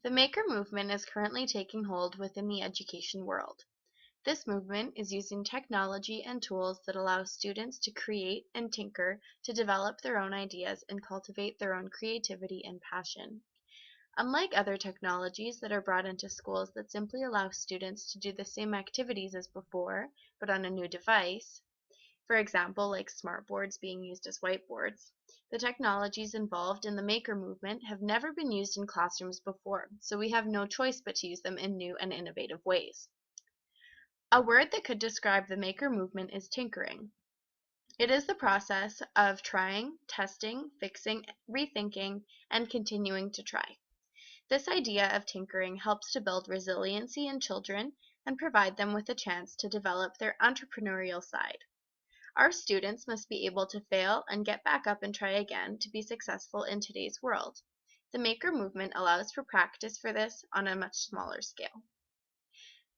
The maker movement is currently taking hold within the education world. This movement is using technology and tools that allow students to create and tinker to develop their own ideas and cultivate their own creativity and passion. Unlike other technologies that are brought into schools that simply allow students to do the same activities as before, but on a new device, for example, like smartboards being used as whiteboards, the technologies involved in the maker movement have never been used in classrooms before, so we have no choice but to use them in new and innovative ways. A word that could describe the maker movement is tinkering. It is the process of trying, testing, fixing, rethinking, and continuing to try. This idea of tinkering helps to build resiliency in children and provide them with a chance to develop their entrepreneurial side. Our students must be able to fail and get back up and try again to be successful in today's world. The maker movement allows for practice for this on a much smaller scale.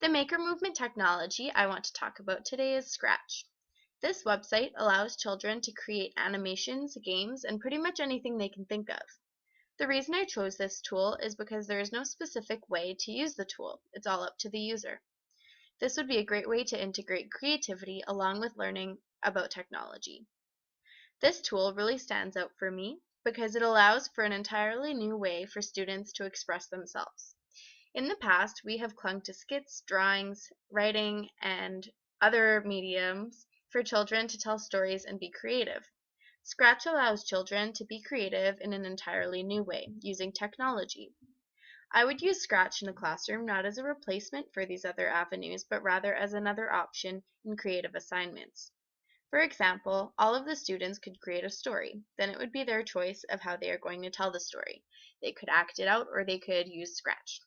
The maker movement technology I want to talk about today is Scratch. This website allows children to create animations, games, and pretty much anything they can think of. The reason I chose this tool is because there is no specific way to use the tool. It's all up to the user. This would be a great way to integrate creativity along with learning about technology. This tool really stands out for me because it allows for an entirely new way for students to express themselves. In the past, we have clung to skits, drawings, writing, and other mediums for children to tell stories and be creative. Scratch allows children to be creative in an entirely new way, using technology. I would use Scratch in the classroom not as a replacement for these other avenues, but rather as another option in creative assignments. For example, all of the students could create a story. Then it would be their choice of how they are going to tell the story. They could act it out or they could use Scratch.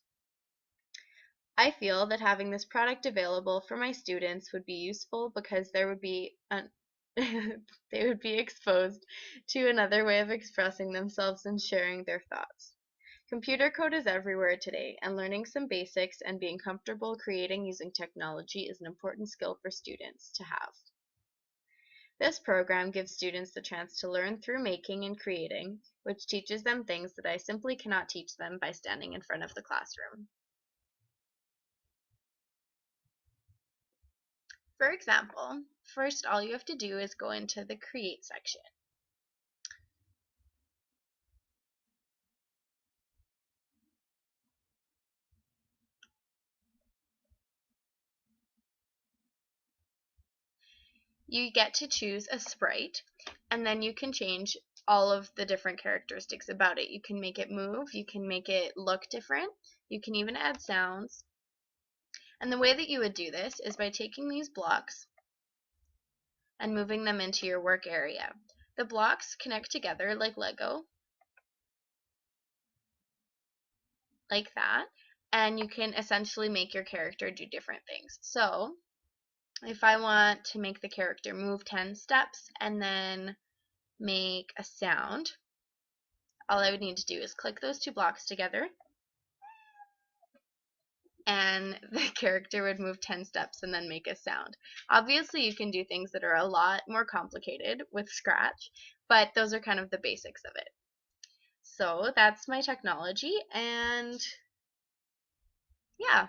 I feel that having this product available for my students would be useful because there would be they would be exposed to another way of expressing themselves and sharing their thoughts. Computer code is everywhere today, and learning some basics and being comfortable creating using technology is an important skill for students to have. This program gives students the chance to learn through making and creating, which teaches them things that I simply cannot teach them by standing in front of the classroom. For example, first all you have to do is go into the Create section. You get to choose a sprite, and then you can change all of the different characteristics about it. You can make it move, you can make it look different, you can even add sounds. And the way that you would do this is by taking these blocks and moving them into your work area. The blocks connect together like Lego, like that, and you can essentially make your character do different things. So if I want to make the character move 10 steps and then make a sound, all I would need to do is click those two blocks together and the character would move 10 steps and then make a sound. Obviously, you can do things that are a lot more complicated with Scratch, but those are kind of the basics of it. So that's my technology, and yeah.